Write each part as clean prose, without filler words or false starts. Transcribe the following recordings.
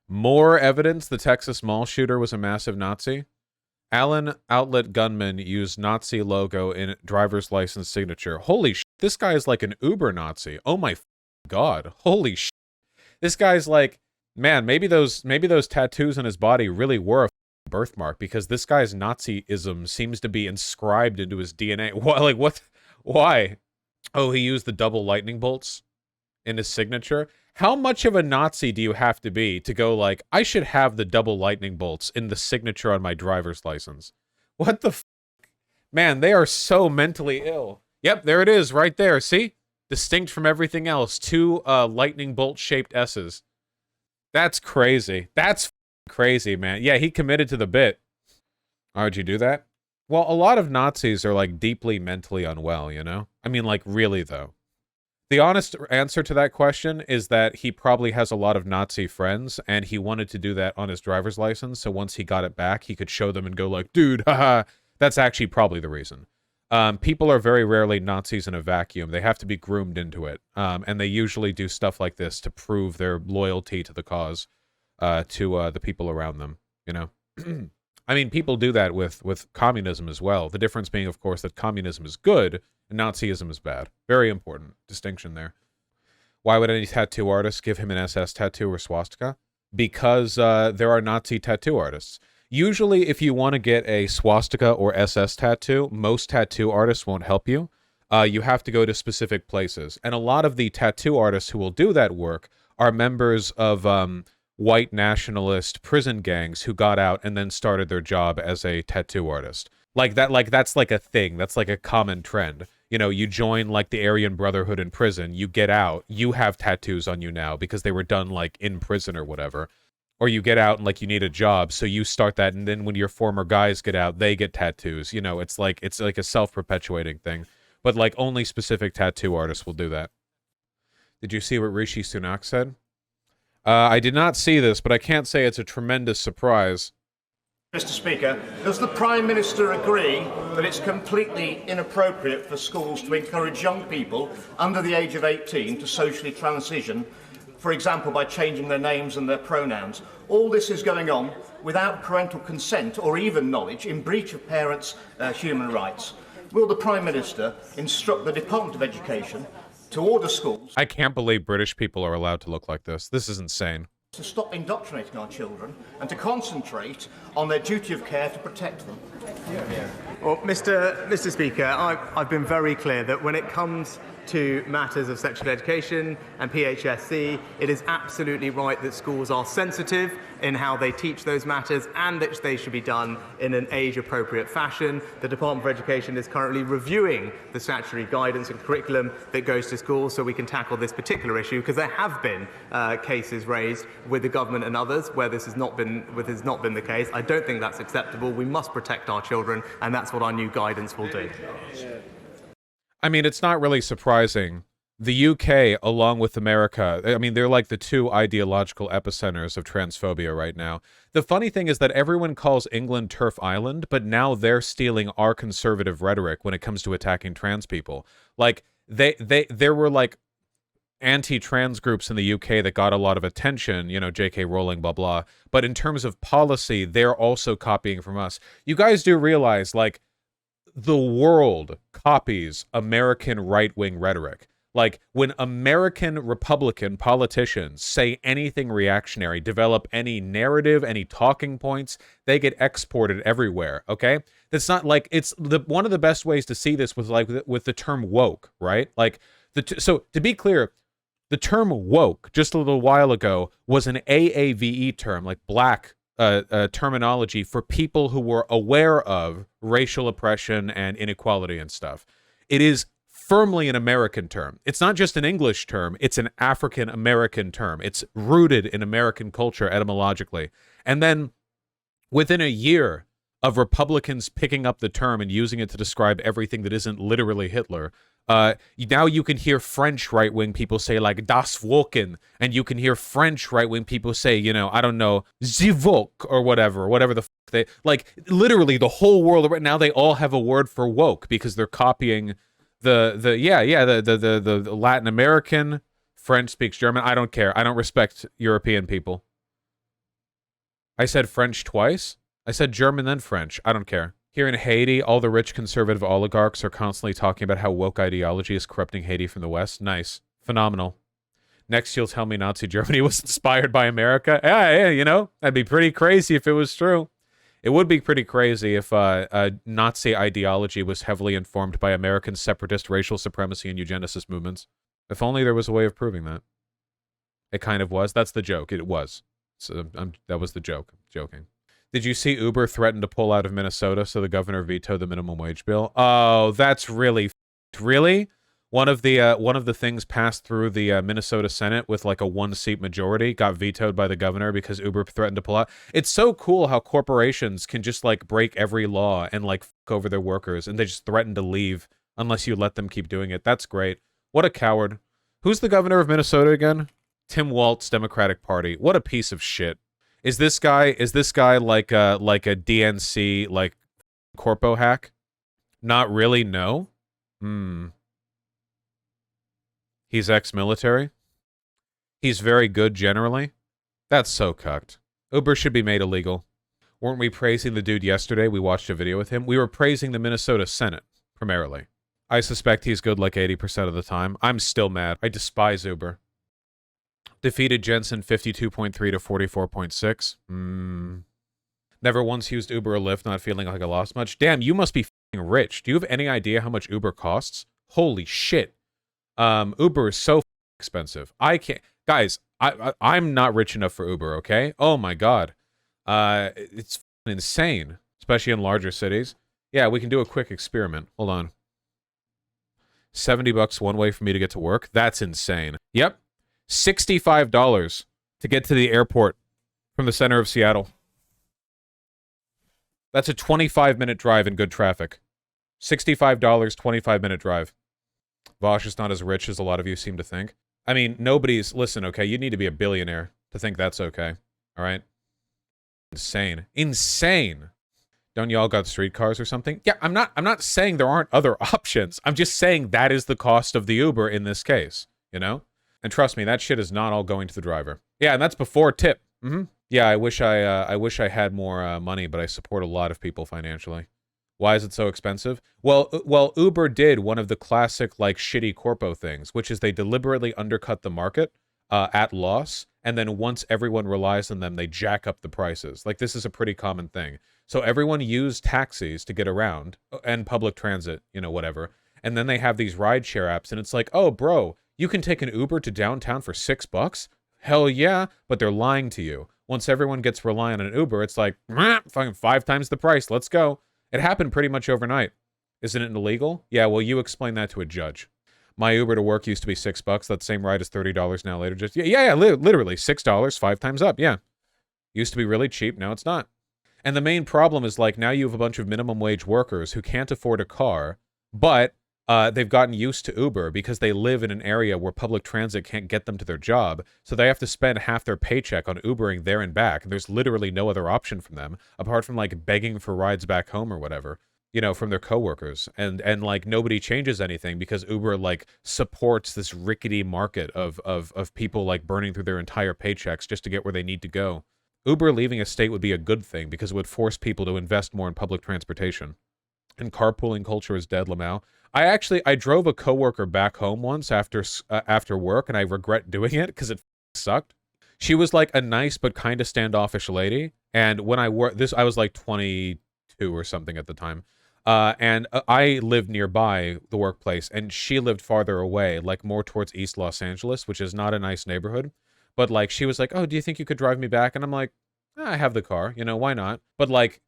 More evidence the Texas mall shooter was a massive Nazi. Allen outlet gunman used Nazi logo in driver's license signature. Holy shit, this guy is like an Uber Nazi. Oh my God. Holy shit. This guy's like, man, maybe those tattoos on his body really were a birthmark, because this guy's Nazism seems to be inscribed into his DNA. What, like, what? Why? Oh, he used the double lightning bolts in his signature. How much of a Nazi do you have to be to go like, I should have the double lightning bolts in the signature on my driver's license? What the f? Man, they are so mentally ill. Yep, there it is right there. See? Distinct from everything else. Two lightning bolt shaped S's. That's crazy. That's crazy, man. Yeah, he committed to the bit. Oh, did you do that? Well, a lot of Nazis are like deeply mentally unwell, you know? I mean, like, really, though. The honest answer to that question is that he probably has a lot of Nazi friends, and he wanted to do that on his driver's license, so once he got it back, he could show them and go like, dude, haha. That's actually probably the reason. People are very rarely Nazis in a vacuum. They have to be groomed into it, and they usually do stuff like this to prove their loyalty to the cause, to the people around them, you know? I mean, people do that with communism as well. The difference being, of course, that communism is good, and Nazism is bad. Very important distinction there. Why would any tattoo artist give him an SS tattoo or swastika? Because there are Nazi tattoo artists. Usually, if you want to get a swastika or SS tattoo, most tattoo artists won't help you. You have to go to specific places. And a lot of the tattoo artists who will do that work are members of white nationalist prison gangs who got out and then started their job as a tattoo artist. Like that, like that's like a thing. That's like a common trend. You know, you join like the Aryan Brotherhood in prison, you get out, you have tattoos on you now because they were done like in prison or whatever. Or you get out and like you need a job, so you start that, and then when your former guys get out, they get tattoos. You know, it's like a self-perpetuating thing. But like only specific tattoo artists will do that. Did you see what Rishi Sunak said? I did not see this, but I can't say it's a tremendous surprise. Mr. Speaker, does the Prime Minister agree that it's completely inappropriate for schools to encourage young people under the age of 18 to socially transition, for example, by changing their names and their pronouns? All this is going on without parental consent or even knowledge, in breach of parents' human rights. Will the Prime Minister instruct the Department of Education to order schools... I can't believe British people are allowed to look like this. This is insane. ...to stop indoctrinating our children and to concentrate on their duty of care to protect them? Well, Mr. Speaker, I've been very clear that when it comes to matters of sexual education and PHSC, it is absolutely right that schools are sensitive in how they teach those matters and that they should be done in an age-appropriate fashion. The Department for Education is currently reviewing the statutory guidance and curriculum that goes to schools so we can tackle this particular issue, because there have been cases raised with the government and others where this has not been the case. I don't think that's acceptable. We must protect our children, and that's what our new guidance will do. I mean, it's not really surprising. The UK, along with America, I mean, they're like the two ideological epicenters of transphobia right now. The funny thing is that everyone calls England Turf Island, but now they're stealing our conservative rhetoric when it comes to attacking trans people. Like, there were like anti-trans groups in the UK that got a lot of attention, you know, J.K. Rowling, blah, blah. But in terms of policy, they're also copying from us. You guys do realize, like, the world copies American right-wing rhetoric. Like, when American Republican politicians say anything reactionary, develop any narrative, any talking points, they get exported everywhere, okay? That's not like, it's one of the best ways to see this was like with the term woke, right? Like, so to be clear, the term woke just a little while ago was an AAVE term, like black terminology for people who were aware of racial oppression and inequality and stuff. It is firmly an American term. It's not just an English term, it's an African American term. It's rooted in American culture etymologically. And then within a year of Republicans picking up the term and using it to describe everything that isn't literally Hitler, now you can hear French right-wing people say, like, Das Woken, and you can hear French right-wing people say, you know, I don't know, Zivok, or whatever the f they, like, literally the whole world, right now they all have a word for woke, because they're copying the Latin American, French speaks German, I don't care, I don't respect European people. I said French twice. I said German then French. I don't care. Here in Haiti, all the rich conservative oligarchs are constantly talking about how woke ideology is corrupting Haiti from the West. Nice. Phenomenal. Next, you'll tell me Nazi Germany was inspired by America. Yeah, you know, that'd be pretty crazy if it was true. It would be pretty crazy if Nazi ideology was heavily informed by American separatist racial supremacy and eugenicist movements. If only there was a way of proving that. It kind of was. That's the joke. It was. So that was the joke. Joking. Did you see Uber threaten to pull out of Minnesota so the governor vetoed the minimum wage bill? Oh, that's really, really? One of the things passed through the Minnesota Senate with like a 1-seat majority got vetoed by the governor because Uber threatened to pull out. It's so cool how corporations can just like break every law and like fuck over their workers, and they just threaten to leave unless you let them keep doing it. That's great. What a coward. Who's the governor of Minnesota again? Tim Walz, Democratic Party. What a piece of shit. Is this guy like a DNC like corpo hack? Not really, no. He's ex-military. He's very good generally. That's so cucked. Uber should be made illegal. Weren't we praising the dude yesterday? We watched a video with him. We were praising the Minnesota Senate, primarily. I suspect he's good like 80% of the time. I'm still mad. I despise Uber. Defeated Jensen 52.3 to 44.6. Never once used Uber or Lyft, not feeling like I lost much. Damn, you must be f***ing rich. Do you have any idea how much Uber costs? Holy shit. Uber is so expensive. I can't, guys. I'm not rich enough for Uber. Okay. Oh my god. It's insane, especially in larger cities. Yeah, we can do a quick experiment. Hold on. $70 one way for me to get to work. That's insane. Yep. $65 to get to the airport from the center of Seattle. That's a 25-minute drive in good traffic. $65, 25-minute drive. Vaush is not as rich as a lot of you seem to think. I mean, nobody's... Listen, okay? You need to be a billionaire to think that's okay. All right? Insane. Insane! Don't y'all got streetcars or something? Yeah, I'm not saying there aren't other options. I'm just saying that is the cost of the Uber in this case. You know? And trust me, that shit is not all going to the driver. Yeah, and that's before tip. Yeah, I wish I had more money, but I support a lot of people financially. Why is it so expensive? Well, Uber did one of the classic, like, shitty corpo things, which is they deliberately undercut the market at loss, and then once everyone relies on them, they jack up the prices. Like, this is a pretty common thing. So everyone used taxis to get around, and public transit, you know, whatever. And then they have these rideshare apps, and it's like, oh, bro, you can take an Uber to downtown for $6? Hell yeah, but they're lying to you. Once everyone gets reliant on an Uber, it's like, fucking 5 times the price, let's go. It happened pretty much overnight. Isn't it illegal? Yeah, well, you explain that to a judge. My Uber to work used to be $6. That same ride is $30 now later. Just literally $6, 5 times up. Yeah, used to be really cheap. Now it's not. And the main problem is like now you have a bunch of minimum wage workers who can't afford a car, but they've gotten used to Uber because they live in an area where public transit can't get them to their job. So they have to spend half their paycheck on Ubering there and back. And there's literally no other option from them apart from like begging for rides back home or whatever, you know, from their coworkers. And like nobody changes anything because Uber like supports this rickety market of people like burning through their entire paychecks just to get where they need to go. Uber leaving a state would be a good thing because it would force people to invest more in public transportation. And carpooling culture is dead, Lamau. I drove a coworker back home once after work, and I regret doing it because it sucked. She was like a nice but kind of standoffish lady, and when I was like 22 or something at the time, and I lived nearby the workplace, and she lived farther away, like more towards East Los Angeles, which is not a nice neighborhood. But like she was like, "Oh, do you think you could drive me back?" And I'm like, I have the car, you know, why not? But like,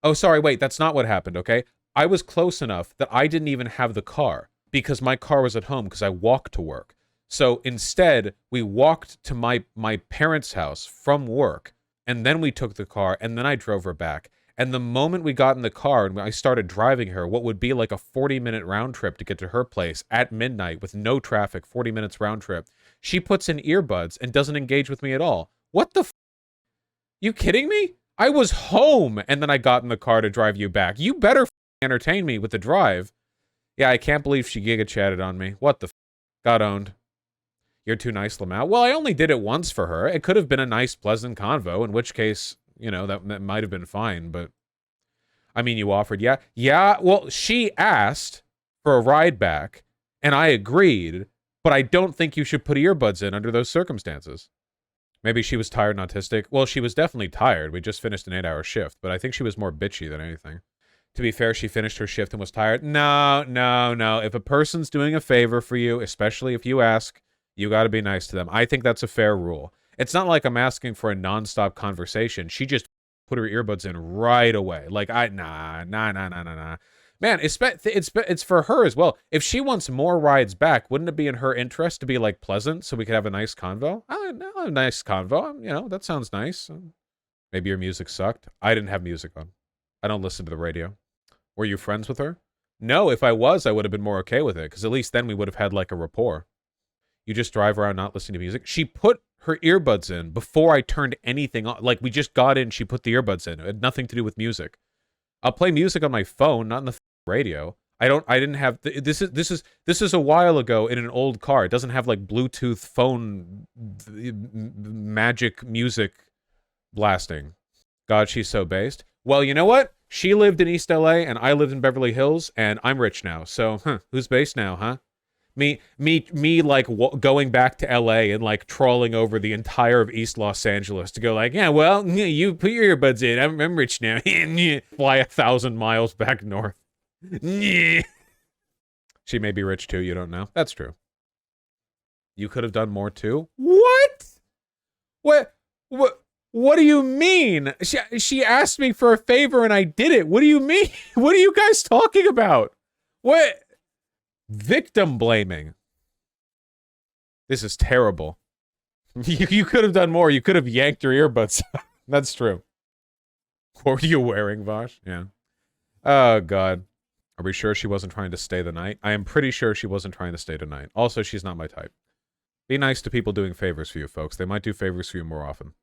oh, sorry, wait, that's not what happened, okay? I was close enough that I didn't even have the car because my car was at home because I walked to work. So instead, we walked to my parents' house from work, and then we took the car, and then I drove her back. And the moment we got in the car and I started driving her, what would be like a 40-minute round trip to get to her place at midnight with no traffic, 40 minutes round trip, she puts in earbuds and doesn't engage with me at all. What the f***? You kidding me? I was home, and then I got in the car to drive you back. You better entertain me with the drive. Yeah, I can't believe she giga chatted on me. What the f***? Got owned. You're too nice, Lamau. Well, I only did it once for her. It could have been a nice, pleasant convo, in which case, you know, that might have been fine, but I mean, you offered, yeah. Yeah, well, she asked for a ride back, and I agreed, but I don't think you should put earbuds in under those circumstances. Maybe she was tired and autistic. Well, she was definitely tired. We just finished an 8-hour shift, but I think she was more bitchy than anything. To be fair, she finished her shift and was tired. No, no, no. If a person's doing a favor for you, especially if you ask, you got to be nice to them. I think that's a fair rule. It's not like I'm asking for a nonstop conversation. She just put her earbuds in right away. Like, nah. Man, it's for her as well. If she wants more rides back, wouldn't it be in her interest to be, like, pleasant so we could have a nice convo? A nice convo. You know, that sounds nice. Maybe your music sucked. I didn't have music on. I don't listen to the radio. Were you friends with her? No, if I was, I would have been more okay with it, because at least then we would have had, like, a rapport. You just drive around not listening to music? She put her earbuds in before I turned anything on. Like, we just got in, she put the earbuds in. It had nothing to do with music. I'll play music on my phone, not in the radio. I didn't have, this is a while ago in an old car. It doesn't have, like, Bluetooth phone magic music blasting. God, she's so based. Well, you know what? She lived in East LA and I lived in Beverly Hills, and I'm rich now. So, who's based now, huh? Me, like, going back to LA and, like, trawling over the entire of East Los Angeles to go, like, yeah, well, you put your earbuds in. I'm rich now. Fly 1,000 miles back north. She may be rich too. You don't know. That's true. You could have done more too. What? What do you mean? She asked me for a favor and I did it. What do you mean? What are you guys talking about? What? Victim blaming. This is terrible. You could have done more. You could have yanked your earbuds. That's true. What were you wearing, Vaush? Yeah. Oh, God. Are we sure she wasn't trying to stay the night? I am pretty sure she wasn't trying to stay the night. Also, she's not my type. Be nice to people doing favors for you, folks. They might do favors for you more often.